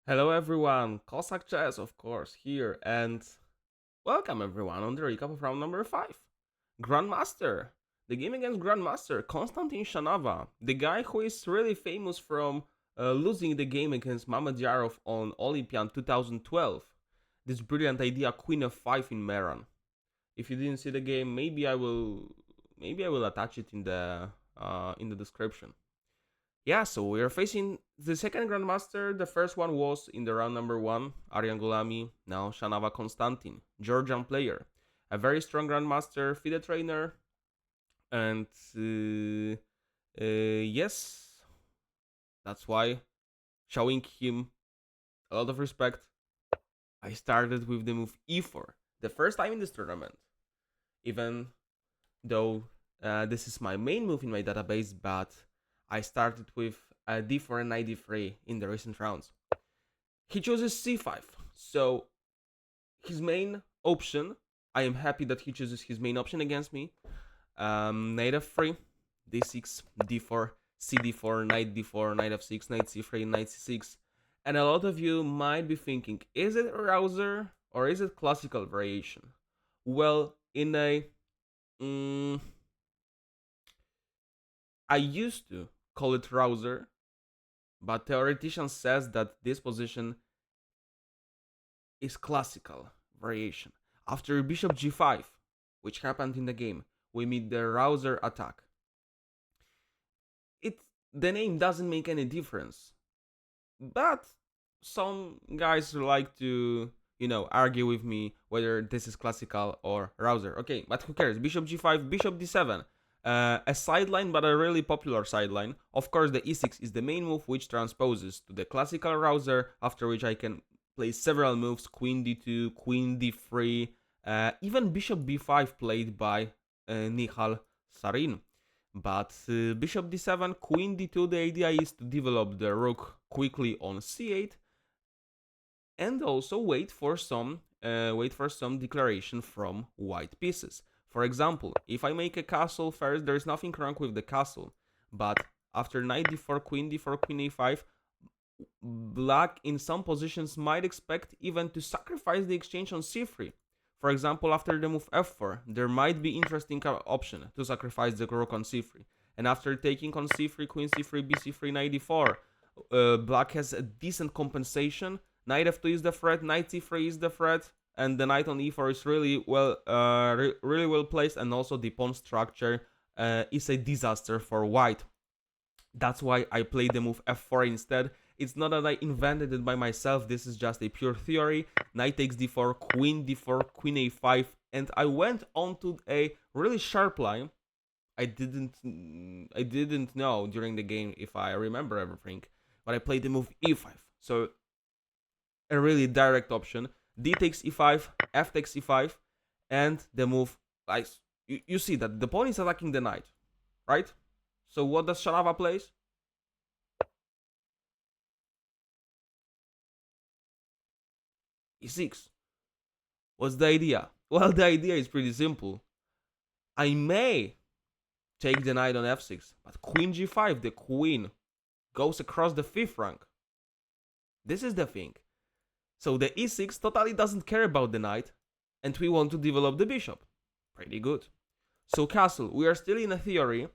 Hello everyone, KosakChess of course here, and welcome everyone on the recap of round number 5. Grandmaster. The game against Grandmaster, Konstantine Shanava, the guy who is really famous from losing the game against Mamedyarov on Olympian 2012. This brilliant idea, Queen f5 in Meran. If you didn't see the game, maybe I will attach it in the description. Yeah, so we are facing the second Grandmaster. The first one was in the round number 1, Aryan Gulami, now Shanava Konstantin, Georgian player. A very strong Grandmaster, FIDE trainer, and yes, that's why, showing him a lot of respect, I started with the move e4, the first time in this tournament, even though this is my main move in my database, but I started with d4 and knight d3 in the recent rounds. He chooses c5, so his main option, I am happy that he chooses his main option against me. Knight f3, d6, d4, cd4, knight d4, knight f6, knight c3, knight c6. And a lot of you might be thinking, is it rouser or is it classical variation? Well, in a... I used to call it rouser, but theoretician says that this position is classical variation. After bishop g5, which happened in the game, we meet the rouser attack. The name doesn't make any difference, but some guys like to, argue with me whether this is classical or rouser. Okay, but who cares? Bishop g5, bishop d7. A sideline, but a really popular sideline. Of course, the e6 is the main move, which transposes to the classical rouser, after which I can play several moves, queen d2, queen d3, even bishop b5 played by Yegiazaryan. But bishop d7, queen d2, the idea is to develop the rook quickly on c8, and also wait for some declaration from white pieces. For example, if I make a castle first, there is nothing wrong with the castle, but after knight d4, queen a5, black in some positions might expect even to sacrifice the exchange on c3. For example, after the move f4, there might be interesting option to sacrifice the rook on c3. And after taking on c3, queen c3, bc3, knight d4, black has a decent compensation. Knight f2 is the threat, knight c3 is the threat, and the knight on e4 is really well placed, and also the pawn structure is a disaster for white. That's why I played the move f4 instead. It's not that I invented it by myself, this is just a pure theory. Knight takes d4, queen a5, and I went on to a really sharp line. I didn't know during the game if I remember everything, but I played the move e5. So a really direct option. D takes e5, f takes e5, and the move, you see that the pawn is attacking the knight, right? So what does Shanava plays? e6. What's the idea? Well, the idea is pretty simple. I may take the knight on f6, but queen g5, the queen, goes across the 5th rank. This is the thing. So the e6 totally doesn't care about the knight, and we want to develop the bishop. Pretty good. So castle, we are still in a theory,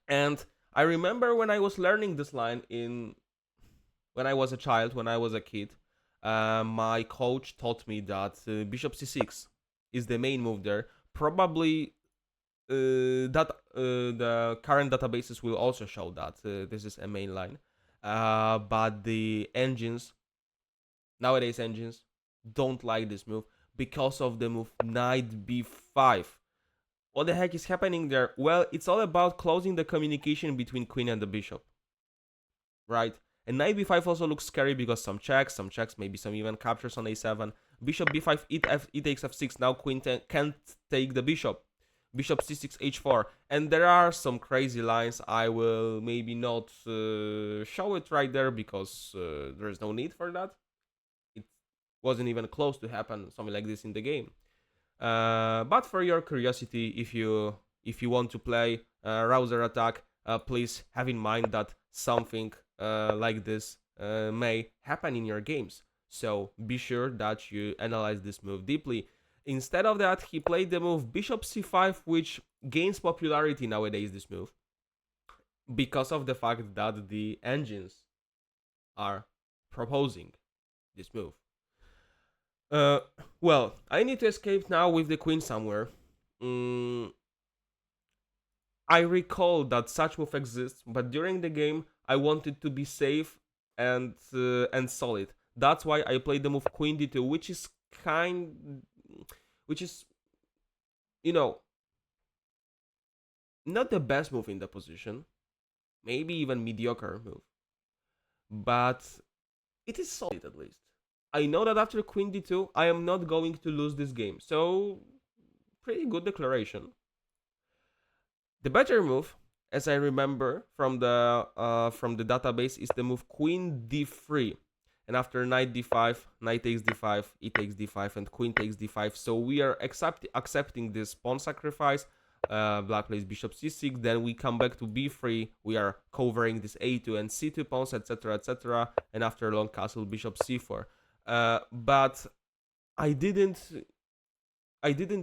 and I remember when I was learning this line when I was a child, when I was a kid, my coach taught me that bishop c6 is the main move there. Probably the current databases will also show that this is a main line, but the nowadays engines don't like this move because of the move knight b5. What the heck is happening there? Well, it's all about closing the communication between queen and the bishop, right? And knight b5 also looks scary because some checks, maybe some even captures on a7. Bishop b5, e takes f6. Now queen can't take the bishop. Bishop c6, h4. And there are some crazy lines. I will maybe not show it right there because there's no need for that. It wasn't even close to happen, something like this in the game. But for your curiosity, if you want to play rouser attack, please have in mind that something like this may happen in your games. So be sure that you analyze this move deeply. Instead of that, he played the move bishop c5, which gains popularity nowadays, this move, because of the fact that the engines are proposing this move. Well, I need to escape now with the queen somewhere. I recall that such move exists, but during the game I wanted to be safe and solid. That's why I played the move queen d2, which is you know, not the best move in the position, maybe even mediocre move, but it is solid at least. I know that after queen d2 I am not going to lose this game, so pretty good declaration. The better move, as I remember from the database, is the move queen d3, and after knight d5, knight takes d5, e takes d5, and queen takes d5. So we are accepting this pawn sacrifice. Black plays bishop c6, then we come back to b3, we are covering this a2 and c2 pawns, etc, etc, and after long castle bishop c4. But I didn't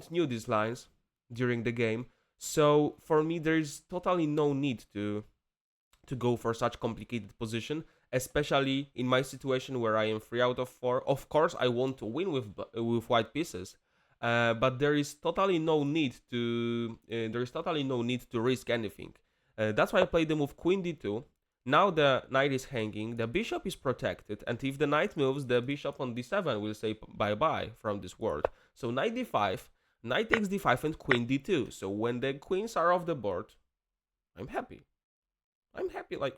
knew these lines during the game, so for me there is totally no need to go for such complicated position, especially in my situation where I am 3 out of 4. Of course I want to win with white pieces, but there is totally no need to risk anything. That's why I played the move queen d2. Now the knight is hanging, the bishop is protected, and if the knight moves, the bishop on d7 will say bye-bye from this world. So knight d5, knight takes d5, and queen d2. So when the queens are off the board, I'm happy. Like,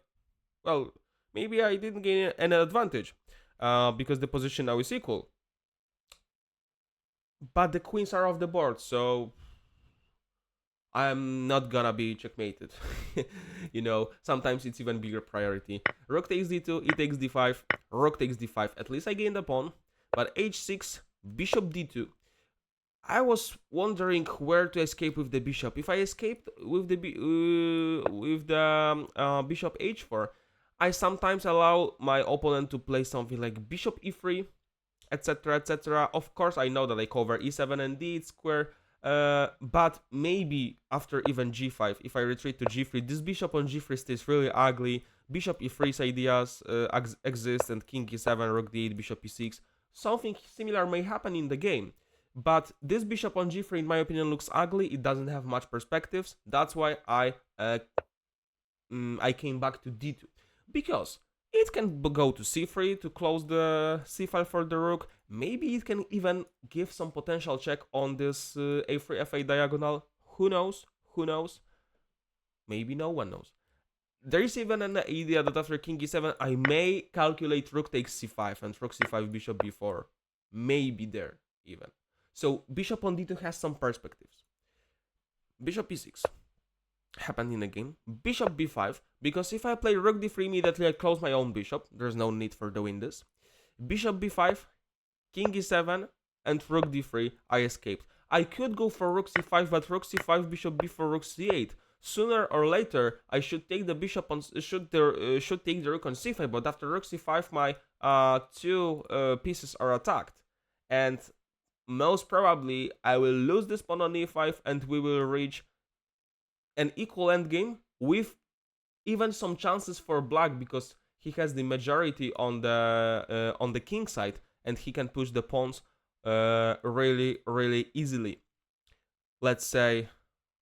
well, maybe I didn't gain an advantage because the position now is equal. But the queens are off the board, so I'm not gonna be checkmated. You know, sometimes it's even bigger priority. Rook takes d2, e takes d5, rook takes d5. At least I gained the pawn. But h6, bishop d2. I was wondering where to escape with the bishop. If I escaped with the bishop h4, I sometimes allow my opponent to play something like bishop e3, etc, etc. Of course, I know that I cover e7 and d8 square, but maybe after even g5, if I retreat to g3, this bishop on g3 stays really ugly. Bishop e3's ideas exist, and king e7, rook d8, bishop e6. Something similar may happen in the game. But this bishop on g3, in my opinion, looks ugly. It doesn't have much perspectives. That's why I came back to d2. Because it can go to c3 to close the c file for the rook. Maybe it can even give some potential check on this a3 f8 diagonal. Who knows? Who knows? Maybe no one knows. There is even an idea that after king e7, I may calculate rook takes c5 and rook c5 bishop b4. Maybe there even. So bishop on d2 has some perspectives. Bishop e6 happened in the game. Bishop b5, because if I play rook d3 immediately, I close my own bishop. There's no need for doing this. Bishop b5, king e7, and rook d3, I escaped. I could go for rook c5, but rook c5, bishop b4, rook c8. Sooner or later, I should take the bishop on should take the rook on c5, but after rook c5, my two pieces are attacked, and most probably I will lose this pawn on e5, and we will reach an equal endgame with even some chances for black, because he has the majority on the king side, and he can push the pawns really, really easily. Let's say,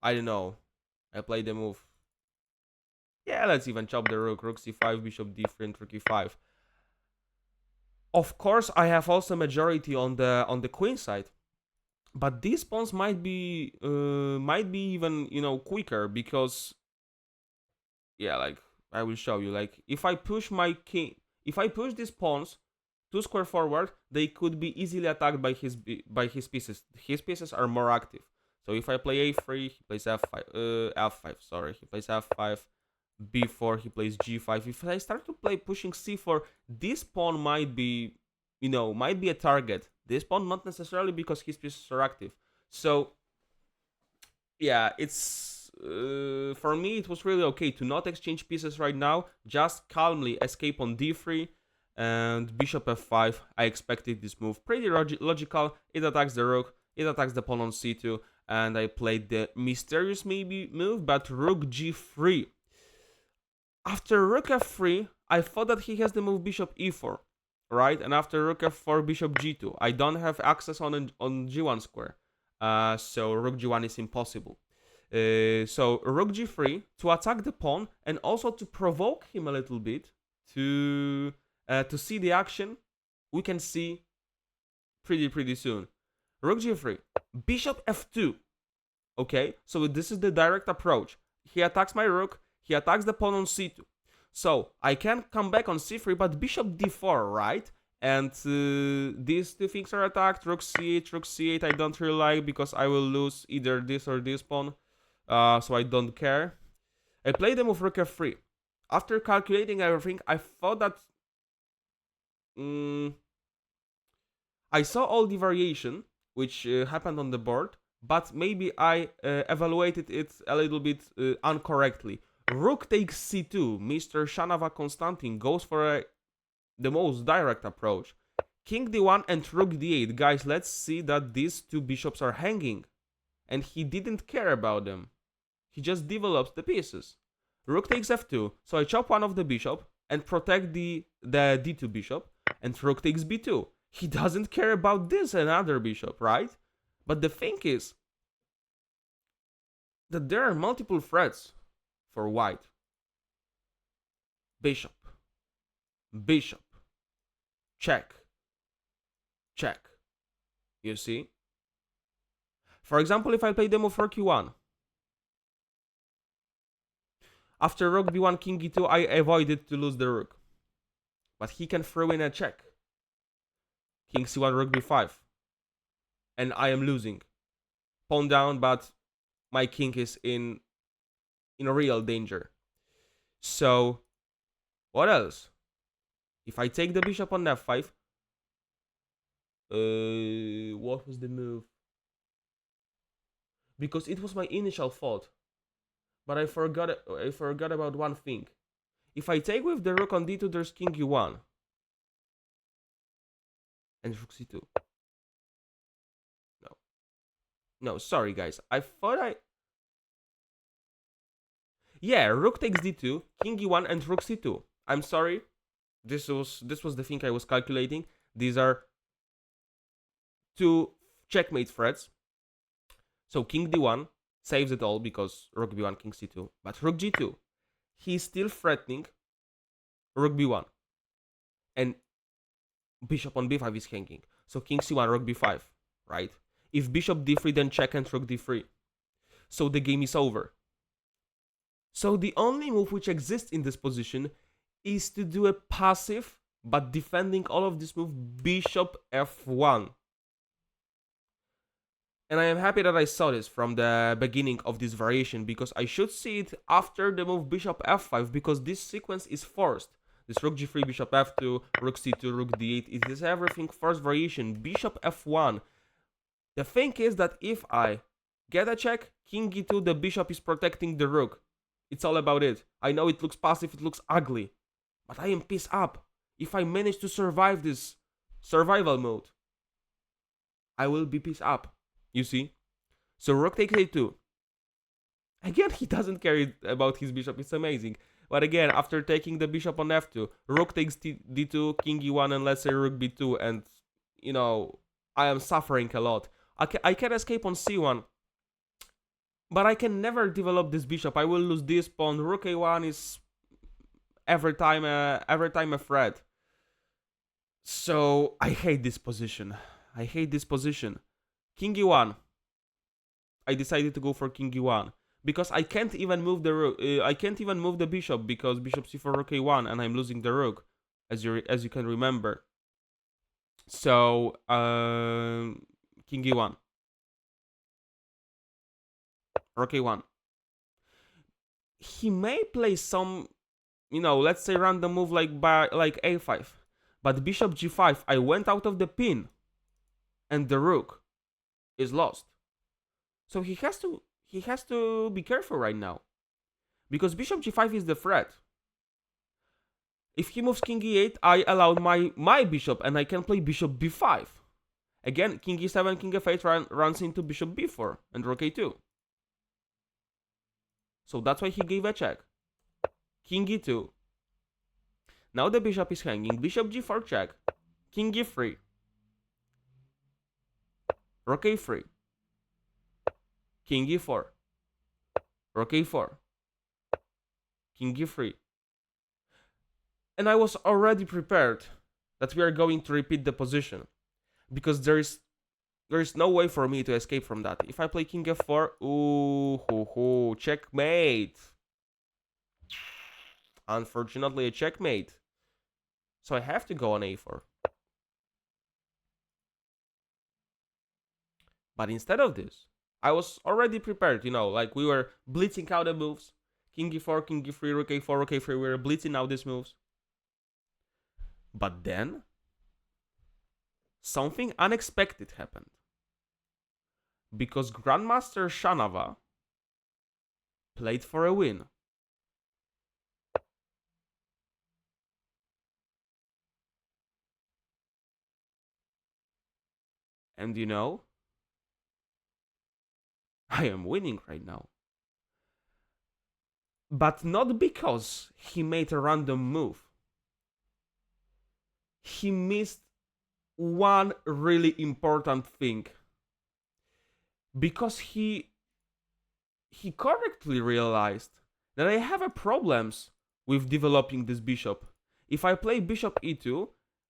I don't know, I play the move. Yeah, let's even chop the rook, rook c5, bishop d3, and rook e5. Of course, I have also majority on the queen side, but these pawns might be even, you know, quicker, because yeah, like I will show you, like if I push my king, if I push these pawns 2 square forward, they could be easily attacked by his pieces. His pieces are more active. So if I play a3, he plays f5. Sorry, he plays f5. b4, he plays g5. If I start to play pushing c4, this pawn might be, you know, might be a target. This pawn not necessarily, because his pieces are active. So yeah, it's for me it was really okay to not exchange pieces right now, just calmly escape on d3, And bishop f5, I expected this move. Pretty logical. It attacks the rook, it attacks the pawn on c2, and I played the mysterious maybe move, but rook g3. After rook f3, I thought that he has the move bishop e4, right? And after rook f4, bishop g2. I don't have access on g1 square, so rook g1 is impossible. So rook g3 to attack the pawn and also to provoke him a little bit to see the action we can see pretty soon. Rook g3, bishop f2. Okay, so this is the direct approach. He attacks my rook, he attacks the pawn on c2. So I can come back on c3, but bishop d4, right? And these two things are attacked. Rook c8 I don't really like because I will lose either this or this pawn. So I don't care. I played the move rook f3. After calculating everything, I thought that I saw all the variation which happened on the board, but maybe I evaluated it a little bit incorrectly. Rook takes c2. Mr. Shanava Konstantine goes for the most direct approach. King d1 and rook d8. Guys, let's see that these two bishops are hanging. And he didn't care about them. He just develops the pieces. Rook takes f2. So I chop one of the bishop and protect the d2 bishop. And rook takes b2. He doesn't care about this another bishop, right? But the thing is that there are multiple threats for white. Bishop. Bishop. Check. Check. You see? For example, if I play the move rook e1. After rook b1, king e2, I avoided to lose the rook. But he can throw in a check. King c1, rook b5. And I am losing. Pawn down, but my king is in a real danger. So, what else? If I take the bishop on f5, what was the move? Because it was my initial thought, but I forgot about one thing. If I take with the rook on d2, there's king e1 and rook c2. No, sorry guys. I thought yeah, rook takes d2, king e1 and rook c2. I'm sorry. This was the thing I was calculating. These are two checkmate threats. So king d1 saves it all because rook b1, king c2. But rook g2, he's still threatening rook b1. And bishop on b5 is hanging. So king c1, rook b5, right? If bishop d3, then check and rook d3. So the game is over. So the only move which exists in this position is to do a passive, but defending all of this move, bishop f1. And I am happy that I saw this from the beginning of this variation, because I should see it after the move bishop f5, because this sequence is forced. This rook g3, bishop f2, rook c2, rook d8, it is everything first variation, bishop f1. The thing is that if I get a check, king e2, the bishop is protecting the rook. It's all about it. I know it looks passive, it looks ugly, but I am pissed up. If I manage to survive this survival mode, I will be pissed up. You see? So rook takes a2. Again, he doesn't care about his bishop. It's amazing. But again, after taking the bishop on f2, rook takes d2, king e1, and let's say rook b2, and, you know, I am suffering a lot. I can escape on c1, but I can never develop this bishop. I will lose this pawn. Rook a1 is every time a threat. So I hate this position. I hate this position. King e1. I decided to go for king e1 because I can't even move the rook. I can't even move the bishop because bishop c4 rook a1, and I'm losing the rook, as you can remember. So king e1, rook a1. He may play some, you know, let's say random move like a5, but bishop g5. I went out of the pin, and the rook is lost. So he has to be careful right now, because bishop g5 is the threat. If he moves king e8, I allowed my bishop, and I can play bishop b5. Again, king e7, king f8 runs into bishop b4 and rook a2. So that's why he gave a check. King e2. Now the bishop is hanging. Bishop g4 check. King e3. Rook a3. King e4. Rook a4. King e3. And I was already prepared that we are going to repeat the position, because there is no way for me to escape from that. If I play king f4, ooh, checkmate. Unfortunately, a checkmate. So I have to go on a4. But instead of this, I was already prepared, like we were blitzing out the moves. King e4, king e3, rook a4, rook a3, we were blitzing out these moves. But then, something unexpected happened. Because Grandmaster Shanava played for a win. And I am winning right now. But not because he made a random move. He missed one really important thing. Because he correctly realized that I have a problems with developing this bishop. If I play bishop e2,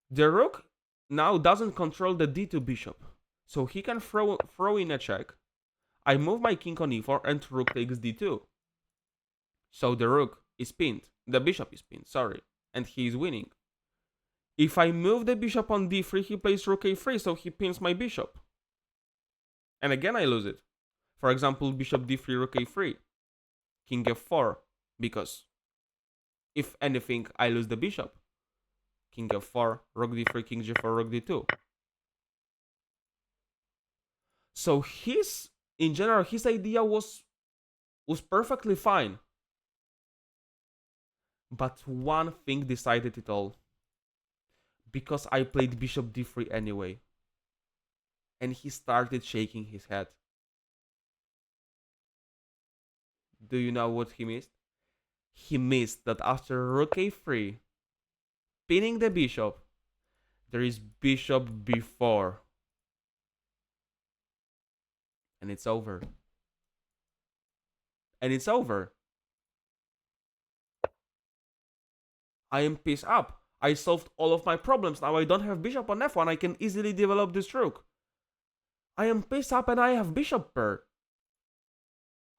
the rook now doesn't control the d2 bishop. So he can throw in a check. I move my king on e4 and rook takes d2. So the rook is pinned. The bishop is pinned, sorry. And he is winning. If I move the bishop on d3, he plays rook a3, so he pins my bishop. And again I lose it. For example, bishop d3, rook a3. King f4, because if anything, I lose the bishop. King f4, rook d3, king g4, rook d2. So in general, his idea was perfectly fine. But one thing decided it all. Because I played bishop d3 anyway. And he started shaking his head. Do you know what he missed? He missed that after rook a3, pinning the bishop, there is bishop b4. And it's over. And it's over. I am pissed up. I solved all of my problems. Now I don't have bishop on f1. I can easily develop this rook. I am pissed up and I have bishop pair.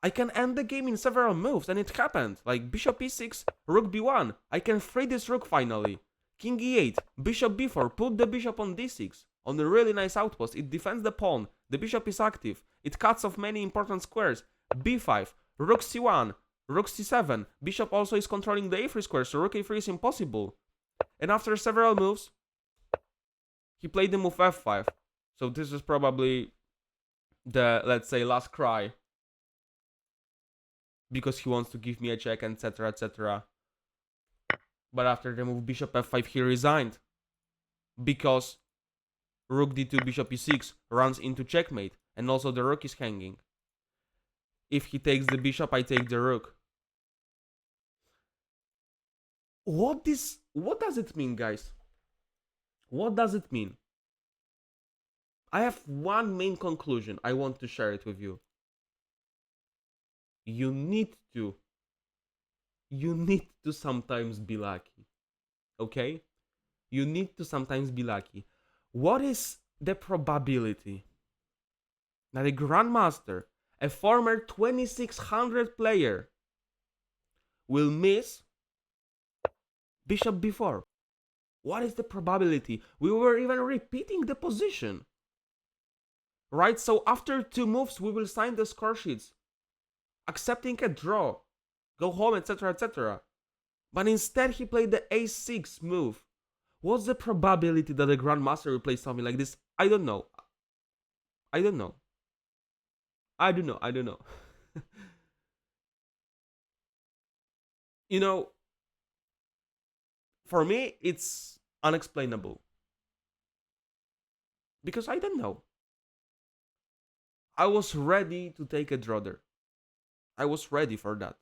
I can end the game in several moves, and it happened. Like bishop e6, rook b1. I can free this rook finally. King e8, bishop b4, put the bishop on d6. On a really nice outpost. It defends the pawn. The bishop is active. It cuts off many important squares. b5, rook c1, rook c7. Bishop also is controlling the a3 square, so rook a3 is impossible. And after several moves, he played the move f5. So this is probably the, let's say, last cry. Because he wants to give me a check, etc, etc. But after the move bishop f5, he resigned. Because rook d2, bishop e6 runs into checkmate. And also the rook is hanging. If he takes the bishop, I take the rook. What does it mean, guys? What does it mean? I have one main conclusion. I want to share it with you. You need to sometimes be lucky. Okay? You need to sometimes be lucky. What is the probability that a Grandmaster, a former 2600 player, will miss bishop b4? What is the probability? We were even repeating the position. Right? So after 2 moves, we will sign the score sheets, accepting a draw, go home, etc, etc. But instead he played the a6 move. What's the probability that a Grandmaster will play something like this? I don't know. I don't know. For me, it's unexplainable. Because I don't know. I was ready to take a draw there. I was ready for that.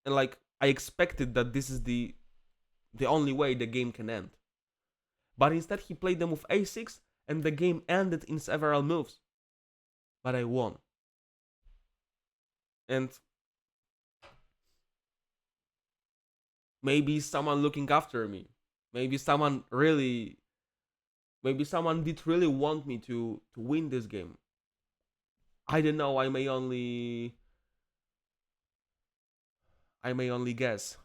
And like, I expected that this is the only way the game can end. But instead he played the move a6 and the game ended in several moves. But I won. And maybe someone looking after me. Maybe someone did really want me to win this game. I don't know, I may only guess.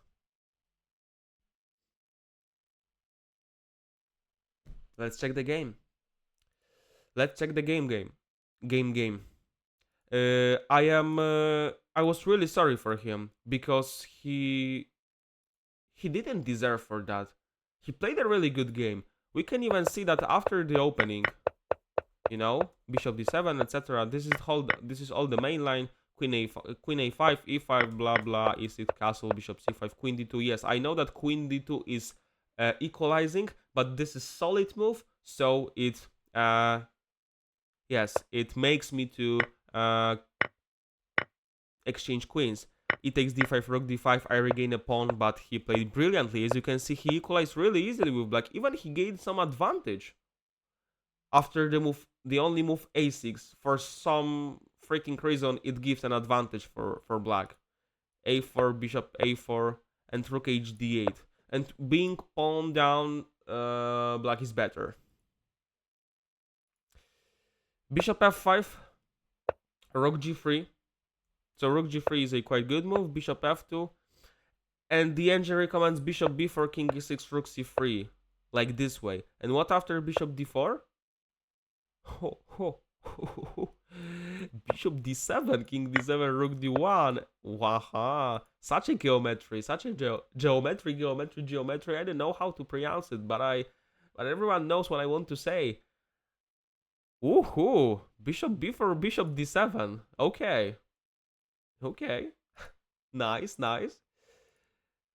Let's check the game. Let's check the game. I was really sorry for him because he didn't deserve for that. He played a really good game. We can even see that after the opening, you know, bishop d7, etc. This is all the main line. Queen a5, e5, blah blah, e6 castle, bishop c5, queen d2. Yes, I know that queen d2 is equalizing, but this is solid move, so it yes, it makes me to exchange queens. He takes d5, rook d5, I regain a pawn, but he played brilliantly. As you can see, he equalized really easily with black. Even he gained some advantage after the only move a6. For some freaking reason, it gives an advantage for black. a4, bishop a4, and rook hd8. And being pawn down, black is better. Bishop f5, rook g3. So rook g3 is a quite good move. Bishop f2. And the engine recommends bishop b4, king e6, rook c3. Like this way. And what after bishop d4? Bishop d7, king d7, rook d1. Waha. Such a geometry. Such a geometry. I don't know how to pronounce it, but everyone knows what I want to say. Woohoo! Bishop b4, bishop d7. Okay. Nice.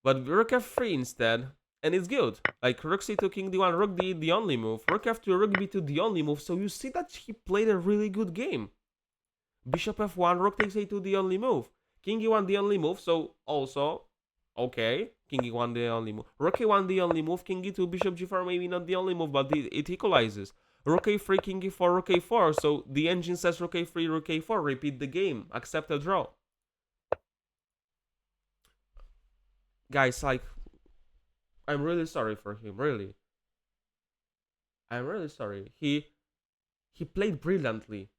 But rook f3 instead, and it's good. Like rook c2, king d1, rook d8 the only move, rook f2, rook b2 the only move. So you see that he played a really good game. Bishop f1, rook takes a2 the only move, king e1 the only move. So also okay, king e1 the only move, rook a1 the only move, king e2, bishop g4 maybe not the only move, but it equalizes. Rook a3, king e4, rook a4. So the engine says rook a3, rook a4, repeat the game, accept a draw. Guys, like, I'm really sorry for him, really. I'm really sorry. He played brilliantly.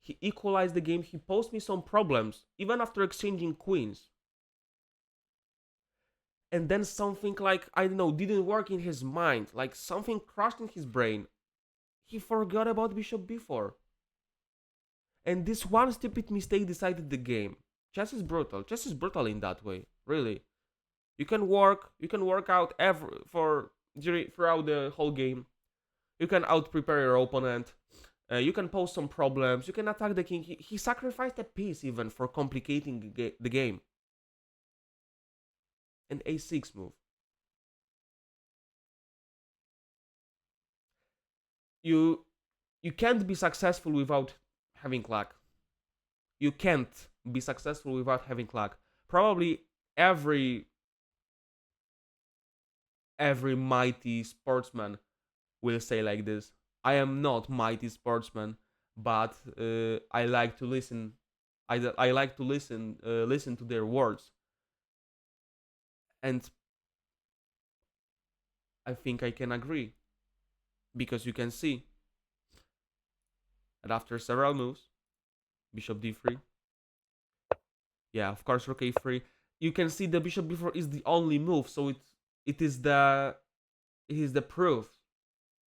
He equalized the game. He posed me some problems, even after exchanging queens. And then something like, I don't know, didn't work in his mind. Like something crashed in his brain. He forgot about bishop b4. And this one stupid mistake decided the game. Chess is brutal. Chess is brutal in that way, really. You can work out throughout the whole game. You can out-prepare your opponent. You can pose some problems. You can attack the king. He sacrificed a piece even for complicating the game. An a6 move. You can't be successful without having luck. You can't be successful without having luck. Probably every mighty sportsman will say like this. I am not mighty sportsman, but I like to listen. I like to listen to their words, and I think I can agree, because you can see that after several moves, bishop d3. Yeah, of course, rook a3. You can see the bishop b4 is the only move, so it is the proof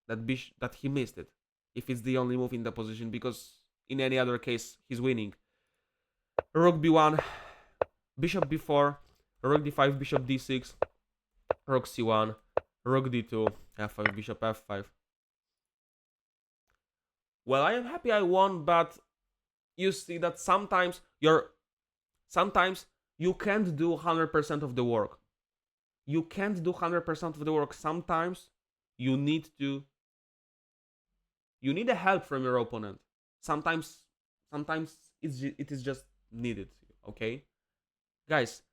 that he missed it, if it's the only move in the position, because in any other case he's winning. Rook b1, bishop b4, rook d5, bishop d6, rook c1, rook d2, f5, bishop f5. Well, I am happy I won, but you see that sometimes you can't do 100% of the work. you can't do 100% of the work. Sometimes you need a help from your opponent. Sometimes it is just needed. Okay, guys,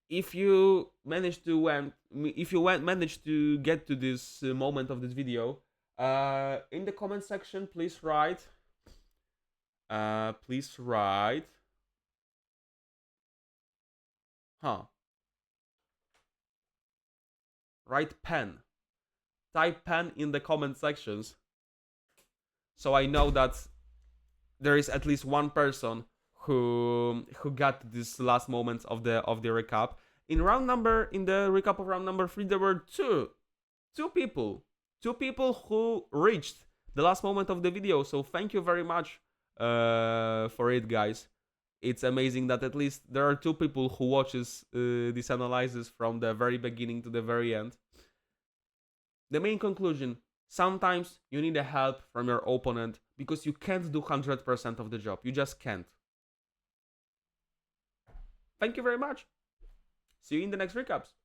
if you manage to manage to get to this moment of this video, in the comment section, please write write pen. Type pen in the comment sections, so I know that there is at least one person who got this last moments of the recap. In the recap of round number 3, there were two people who reached the last moment of the video. So thank you very much for it, guys. It's amazing that at least there are 2 people who watches this analysis from the very beginning to the very end. The main conclusion: sometimes you need a help from your opponent because you can't do 100% of the job. You just can't. Thank you very much. See you in the next recaps.